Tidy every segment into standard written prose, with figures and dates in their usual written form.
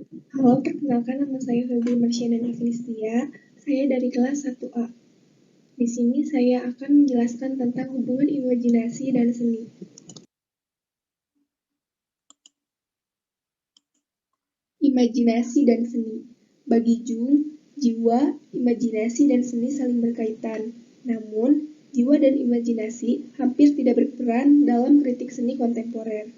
Halo, perkenalkan nama saya Febri Marsyana Finistia. Saya dari kelas 1A. Di sini saya akan menjelaskan tentang hubungan imajinasi dan seni. Imajinasi dan seni. Bagi Jung, jiwa, imajinasi, dan seni saling berkaitan. Namun, jiwa dan imajinasi hampir tidak berperan dalam kritik seni kontemporer.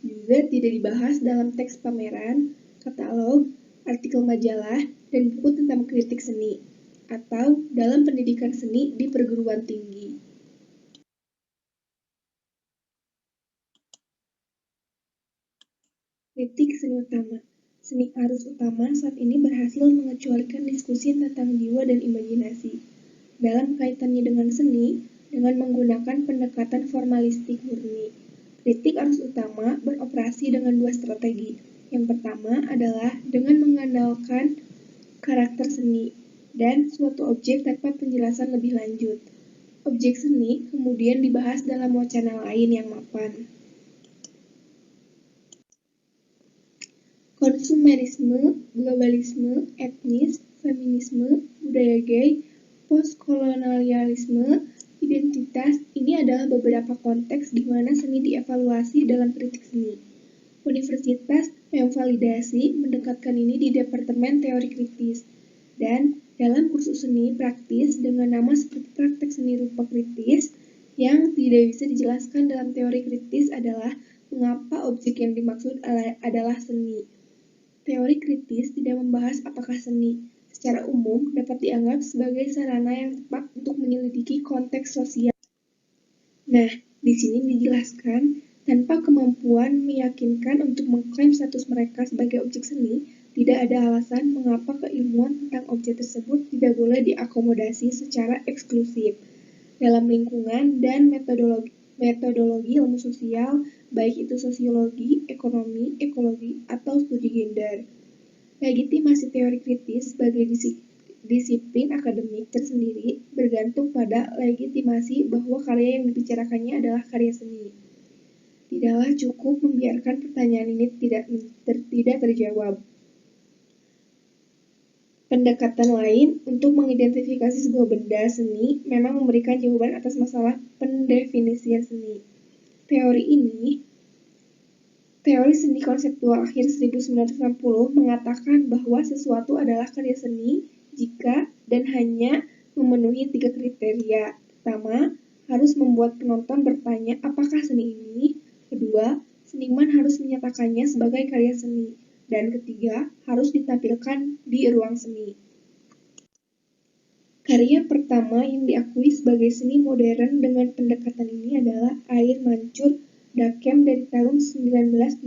Juga tidak dibahas dalam teks pameran, katalog, artikel majalah, dan buku tentang kritik seni, atau dalam pendidikan seni di perguruan tinggi. Kritik seni utama. Seni arus utama saat ini berhasil mengecualikan diskusi tentang jiwa dan imajinasi. Dalam kaitannya dengan seni, dengan menggunakan pendekatan formalistik murni. Kritik arus utama beroperasi dengan dua strategi. Yang pertama adalah dengan mengandalkan karakter seni dan suatu objek tanpa penjelasan lebih lanjut. Objek seni kemudian dibahas dalam wacana lain yang mapan. Konsumerisme, globalisme, etnis, feminisme, budaya gay, postkolonialisme, identitas, ini adalah beberapa konteks di mana seni dievaluasi dalam kritik seni. Universitas memvalidasi mendekatkan ini di Departemen Teori Kritis, dan dalam kursus seni praktis dengan nama seperti praktek seni rupa kritis, yang tidak bisa dijelaskan dalam teori kritis adalah mengapa objek yang dimaksud adalah seni. Teori kritis tidak membahas apakah seni, secara umum, dapat dianggap sebagai sarana yang tepat untuk menyelidiki konteks sosial. Nah, di sini dijelaskan, tanpa kemampuan meyakinkan untuk mengklaim status mereka sebagai objek seni, tidak ada alasan mengapa keilmuan tentang objek tersebut tidak boleh diakomodasi secara eksklusif dalam lingkungan dan metodologi ilmu sosial, baik itu sosiologi, ekonomi, ekologi, atau studi gender. Legitimasi teori kritis sebagai disiplin akademik tersendiri bergantung pada legitimasi bahwa karya yang dibicarakannya adalah karya seni. Tidaklah cukup membiarkan pertanyaan ini tidak terjawab. Pendekatan lain untuk mengidentifikasi sebuah benda seni memang memberikan jawaban atas masalah pendefinisian seni. Teori seni konseptual akhir 1960 mengatakan bahwa sesuatu adalah karya seni jika dan hanya memenuhi 3 kriteria. Pertama, harus membuat penonton bertanya apakah seni ini. Kedua, seniman harus menyatakannya sebagai karya seni. Dan ketiga, harus ditampilkan di ruang seni. Karya pertama yang diakui sebagai seni modern dengan pendekatan ini adalah Air Mancur Dakem dari tahun 1917.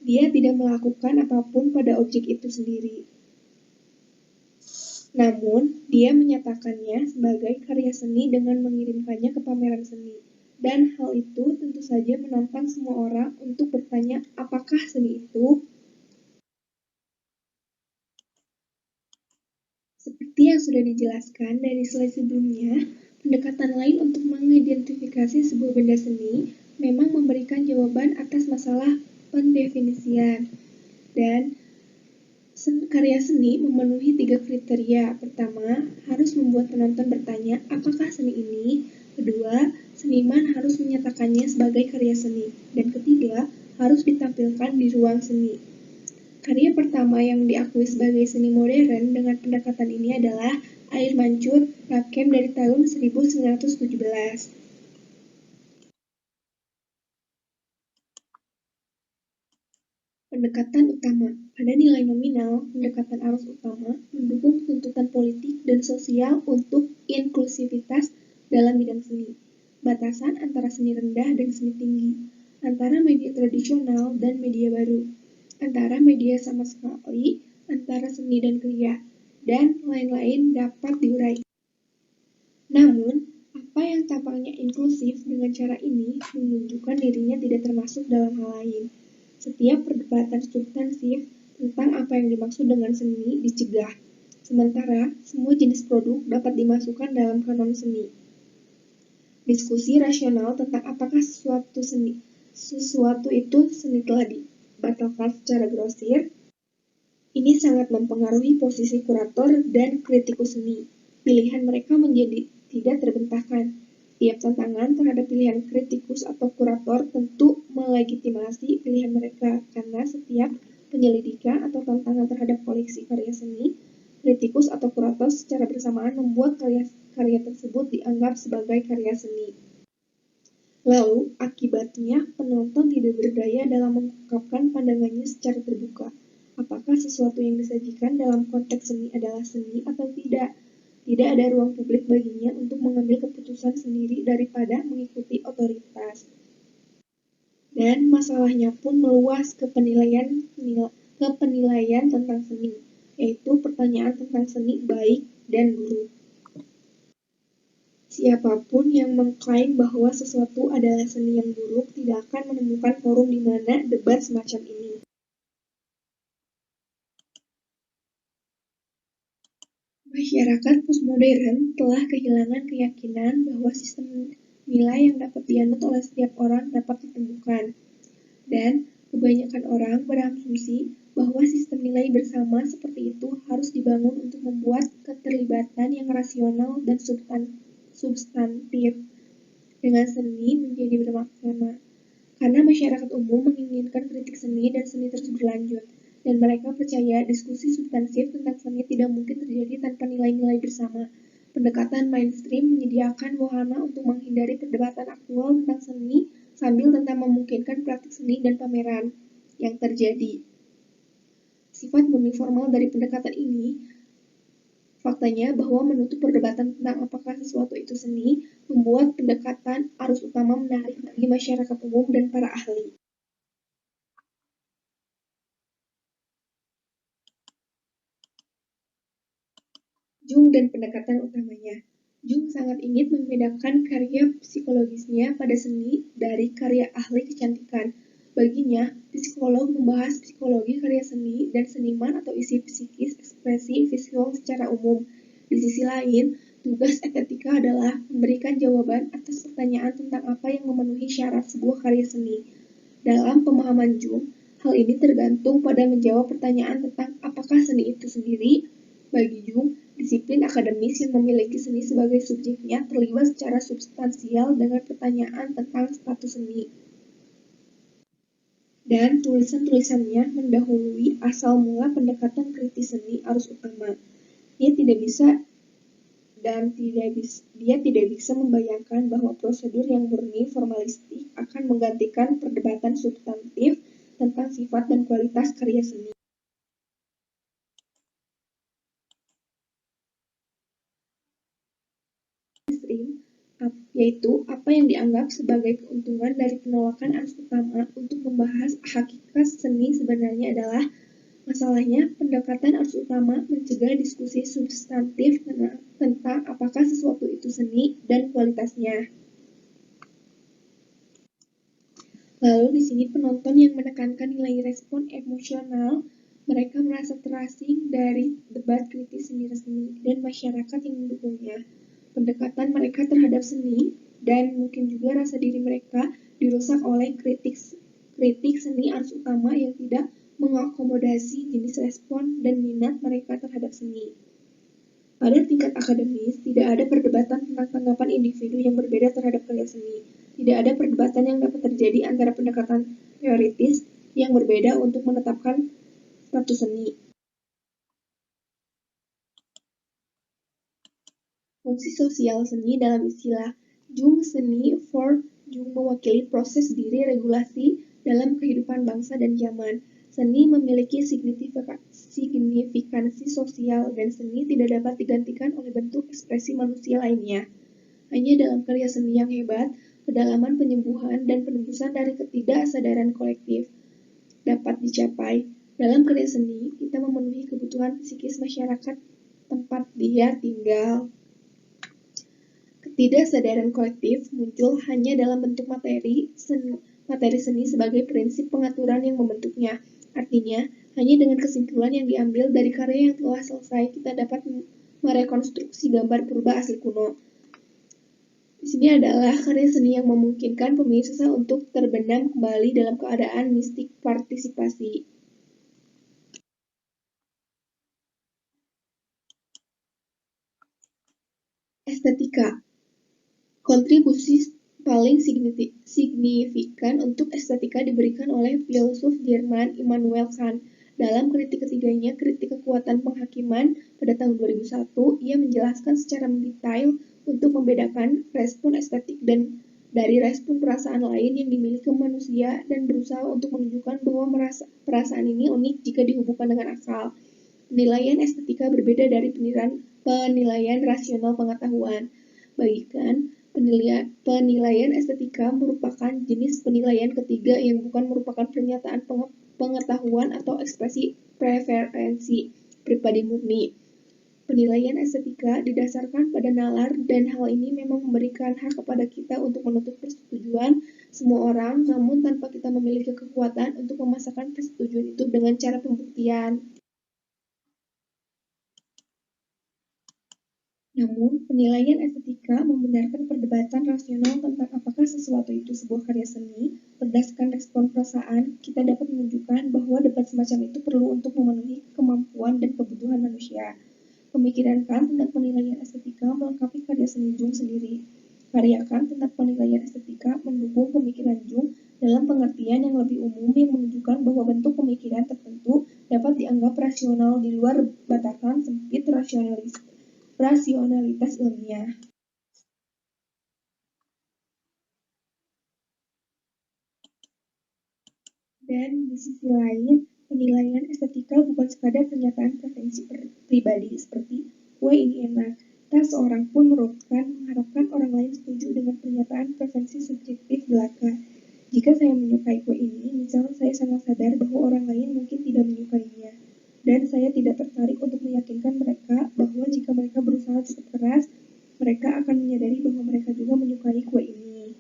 Dia tidak melakukan apapun pada objek itu sendiri. Namun, dia menyatakannya sebagai karya seni dengan mengirimkannya ke pameran seni. Dan hal itu tentu saja menantang semua orang untuk bertanya apakah seni itu? Seperti yang sudah dijelaskan dari slide sebelumnya, pendekatan lain untuk mengidentifikasi sebuah benda seni memang memberikan jawaban atas masalah pendefinisian. Dan karya seni memenuhi 3 kriteria. Pertama, harus membuat penonton bertanya, apakah seni ini? Kedua, seniman harus menyatakannya sebagai karya seni. Dan ketiga, harus ditampilkan di ruang seni. Karya pertama yang diakui sebagai seni modern dengan pendekatan ini adalah Air Mancur Dakem dari tahun 1917. Pendekatan utama. Pada nilai nominal, pendekatan arus utama mendukung tuntutan politik dan sosial untuk inklusivitas dalam bidang seni. Batasan antara seni rendah dan seni tinggi, antara media tradisional dan media baru, antara media sama sekali, antara seni dan kriya, dan lain-lain dapat diuraikan. Namun, apa yang tampaknya inklusif dengan cara ini menunjukkan dirinya tidak termasuk dalam hal lain. Setiap perdebatan substansif tentang apa yang dimaksud dengan seni dicegah, sementara semua jenis produk dapat dimasukkan dalam kanon seni. Diskusi rasional tentang apakah sesuatu itu seni telah dibatalkan secara grosir, ini sangat mempengaruhi posisi kurator dan kritikus seni. Pilihan mereka menjadi tidak terbantahkan. Tiap tantangan terhadap pilihan kritikus atau kurator tentu melegitimasi pilihan mereka, karena setiap penyelidikan atau tantangan terhadap koleksi karya seni, kritikus atau kurator secara bersamaan membuat karya tersebut dianggap sebagai karya seni. Lalu, akibatnya penonton tidak berdaya dalam mengungkapkan pandangannya secara terbuka. Apakah sesuatu yang disajikan dalam konteks seni adalah seni atau tidak? Tidak ada ruang publik baginya untuk mengambil keputusan sendiri daripada mengikuti otoritas. Dan masalahnya pun meluas ke penilaian tentang seni, yaitu pertanyaan tentang seni baik dan buruk. Siapapun yang mengklaim bahwa sesuatu adalah seni yang buruk tidak akan menemukan forum di mana debat semacam ini. Masyarakat postmodern telah kehilangan keyakinan bahwa sistem nilai yang dapat dianut oleh setiap orang dapat ditemukan, dan kebanyakan orang berasumsi bahwa sistem nilai bersama seperti itu harus dibangun untuk membuat keterlibatan yang rasional dan substantif dengan seni menjadi bermakna. Karena masyarakat umum menginginkan kritik seni dan seni terus berlanjut, dan mereka percaya diskusi substansif tentang seni tidak mungkin terjadi tanpa nilai-nilai bersama. Pendekatan mainstream menyediakan wahana untuk menghindari perdebatan aktual tentang seni sambil tetap memungkinkan praktik seni dan pameran yang terjadi. Sifat murni formal dari pendekatan ini faktanya bahwa menutup perdebatan tentang apakah sesuatu itu seni membuat pendekatan arus utama menarik bagi masyarakat umum dan para ahli. Jung dan pendekatan utamanya. Jung sangat ingin membedakan karya psikologisnya pada seni dari karya ahli kecantikan. Baginya, psikolog membahas psikologi karya seni dan seniman atau isi psikis ekspresi visual secara umum. Di sisi lain, tugas estetika adalah memberikan jawaban atas pertanyaan tentang apa yang memenuhi syarat sebuah karya seni. Dalam pemahaman Jung, hal ini tergantung pada menjawab pertanyaan tentang apakah seni itu sendiri. Bagi Jung, disiplin akademis yang memiliki seni sebagai subjeknya terlibat secara substansial dengan pertanyaan tentang status seni. Dan tulisan-tulisannya mendahului asal mula pendekatan kritis seni arus utama. Dia tidak bisa membayangkan bahwa prosedur yang murni formalistik akan menggantikan perdebatan substantif tentang sifat dan kualitas karya seni. Yaitu apa yang dianggap sebagai keuntungan dari penolakan arus utama untuk membahas hakikat seni sebenarnya adalah masalahnya pendekatan arus utama mencegah diskusi substantif tentang apakah sesuatu itu seni dan kualitasnya. Lalu di sini penonton yang menekankan nilai respon emosional, mereka merasa terasing dari debat kritis seni resmi dan masyarakat yang mendukungnya. Pendekatan mereka terhadap seni dan mungkin juga rasa diri mereka dirusak oleh kritik seni arus utama yang tidak mengakomodasi jenis respon dan minat mereka terhadap seni. Pada tingkat akademis, tidak ada perdebatan tentang tanggapan individu yang berbeda terhadap karya seni. Tidak ada perdebatan yang dapat terjadi antara pendekatan teoritis yang berbeda untuk menetapkan status seni. Fungsi sosial seni dalam istilah Jung seni for Jung mewakili proses diri regulasi dalam kehidupan bangsa dan zaman. Seni memiliki signifikansi sosial dan seni tidak dapat digantikan oleh bentuk ekspresi manusia lainnya. Hanya dalam karya seni yang hebat, kedalaman penyembuhan dan penembusan dari ketidaksadaran kolektif dapat dicapai. Dalam karya seni, kita memenuhi kebutuhan psikis masyarakat tempat dia tinggal. Ketidaksadaran kolektif muncul hanya dalam bentuk materi seni sebagai prinsip pengaturan yang membentuknya. Artinya, hanya dengan kesimpulan yang diambil dari karya yang telah selesai kita dapat merekonstruksi gambar purba asli kuno. Di sini adalah karya seni yang memungkinkan pemirsa untuk terbenam kembali dalam keadaan mistik partisipasi. Estetika. Kontribusi paling signifikan untuk estetika diberikan oleh filsuf Jerman Immanuel Kant. Dalam kritik ketiganya, Kritik Kekuatan Penghakiman, pada tahun 2001, ia menjelaskan secara mendetail untuk membedakan respon estetik dan dari respon perasaan lain yang dimiliki manusia dan berusaha untuk menunjukkan bahwa perasaan ini unik jika dihubungkan dengan akal. Penilaian estetika berbeda dari penilaian rasional pengetahuan. Bagikan, penilaian estetika merupakan jenis penilaian ketiga yang bukan merupakan pernyataan pengetahuan atau ekspresi preferensi pribadi murni. Penilaian estetika didasarkan pada nalar dan hal ini memang memberikan hak kepada kita untuk menuntut persetujuan semua orang, namun tanpa kita memiliki kekuatan untuk memasakkan persetujuan itu dengan cara pembuktian. Namun, penilaian estetika membenarkan perdebatan rasional tentang apakah sesuatu itu sebuah karya seni. Berdasarkan respon perasaan, kita dapat menunjukkan bahwa debat semacam itu perlu untuk memenuhi kemampuan dan kebutuhan manusia. Pemikiran Kant tentang penilaian estetika melengkapi karya seni Jung sendiri. Karya Kant tentang penilaian estetika mendukung pemikiran Jung dalam pengertian yang lebih umum yang menunjukkan bahwa bentuk pemikiran tertentu dapat dianggap rasional di luar batasan sempit rasionalitas ilmiah. Dan di sisi lain, penilaian estetika bukan sekadar pernyataan preferensi pribadi seperti kue ini enak. Tak seorang pun mengharapkan orang lain setuju dengan pernyataan preferensi subjektif belaka. Jika saya menyukai kue ini, misalnya saya sangat sadar bahwa orang lain mungkin tidak menyukainya. Dan saya tidak tertarik untuk meyakinkan mereka bahwa jika mereka berusaha cukup keras, mereka akan menyadari bahwa mereka juga menyukai kue ini.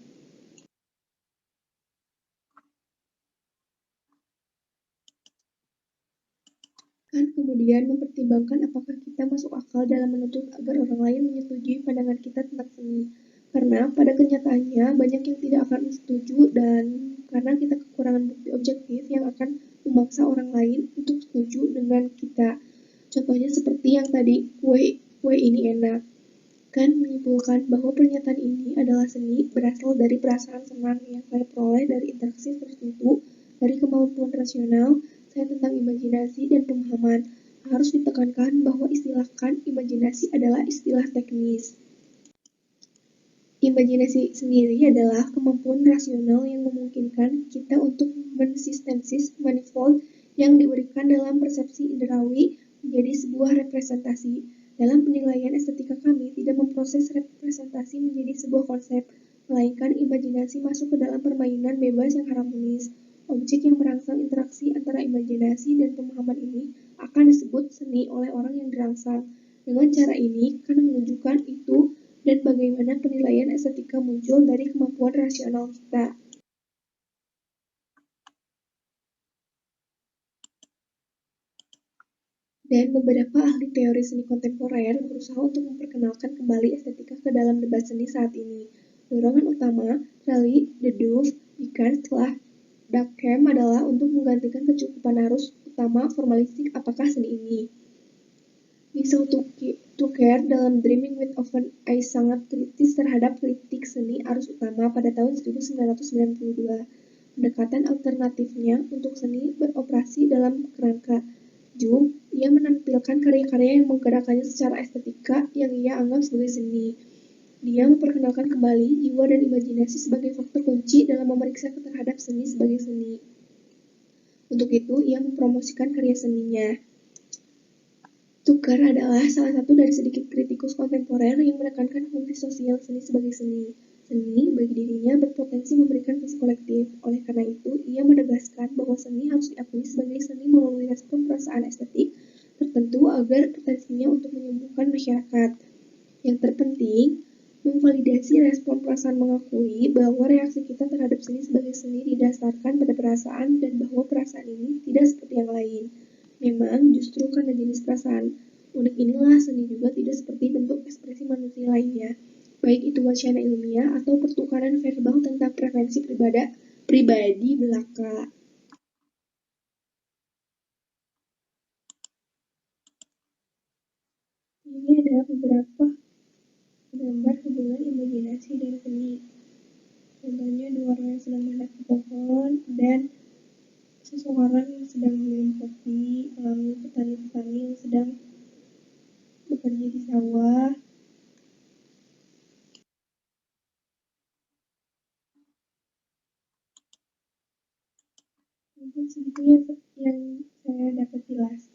Kan kemudian mempertimbangkan apakah kita masuk akal dalam menuntut agar orang lain menyetujui pandangan kita tentang seni. Karena pada kenyataannya banyak yang tidak akan setuju dan karena kita kekurangan bukti objektif yang akan memaksa orang lain untuk setuju dengan kita. Contohnya seperti yang tadi, kue ini enak. Kan menyimpulkan bahwa pernyataan ini adalah seni berasal dari perasaan senang yang saya peroleh dari interaksi tertentu, dari kemampuan rasional saya tentang imajinasi dan pemahaman. Harus ditekankan bahwa istilahkan imajinasi adalah istilah teknis. Imajinasi sendiri adalah kemampuan rasional yang memungkinkan kita untuk mensistensis manifold yang diberikan dalam persepsi indrawi menjadi sebuah representasi. Dalam penilaian estetika kami tidak memproses representasi menjadi sebuah konsep, melainkan imajinasi masuk ke dalam permainan bebas yang harmonis. Objek yang merangsang interaksi antara imajinasi dan pemahaman ini akan disebut seni oleh orang yang dirangsang. Dengan cara ini, kan menunjukkan itu dan bagaimana penilaian estetika muncul dari kemampuan rasional kita. Dan beberapa ahli teori seni kontemporer berusaha untuk memperkenalkan kembali estetika ke dalam debat seni saat ini. Dorongan utama Rally the Dove Vickers setelah Durkheim adalah untuk menggantikan kecukupan arus utama formalistik apakah seni ini. Michel Tucker dalam Dreaming with Open Eyes sangat kritis terhadap kritik seni arus utama pada tahun 1992. Pendekatan alternatifnya untuk seni beroperasi dalam kerangka Jung, ia menampilkan karya-karya yang menggerakkannya secara estetika yang ia anggap sebagai seni. Dia memperkenalkan kembali jiwa dan imajinasi sebagai faktor kunci dalam memeriksa terhadap seni sebagai seni. Untuk itu, ia mempromosikan karya seninya. Tucker adalah salah satu dari sedikit kritikus kontemporer yang menekankan fungsi sosial seni sebagai seni. Seni bagi dirinya berpotensi memberikan fungsi kolektif. Oleh karena itu, ia menegaskan bahwa seni harus diakui sebagai seni melalui respon perasaan estetik tertentu agar potensinya untuk menyembuhkan masyarakat. Yang terpenting, memvalidasi respon perasaan mengakui bahwa reaksi kita terhadap seni sebagai seni didasarkan pada perasaan dan bahwa perasaan ini tidak seperti yang lain. Memang justru karena jenis perasaan unik inilah seni juga tidak seperti bentuk ekspresi manusia lainnya. baik itu wacana ilmiah atau pertukaran verbal tentang preferensi pribadi belaka. Ini adalah beberapa gambar hubungan imajinasi dan seni. Contohnya dua orang yang sedang mendaki pohon dan seseorang yang sedang minum kopi, lalu petani-petani yang sedang bekerja di sawah. Mungkin segitu ya yang saya dapat jelaskan.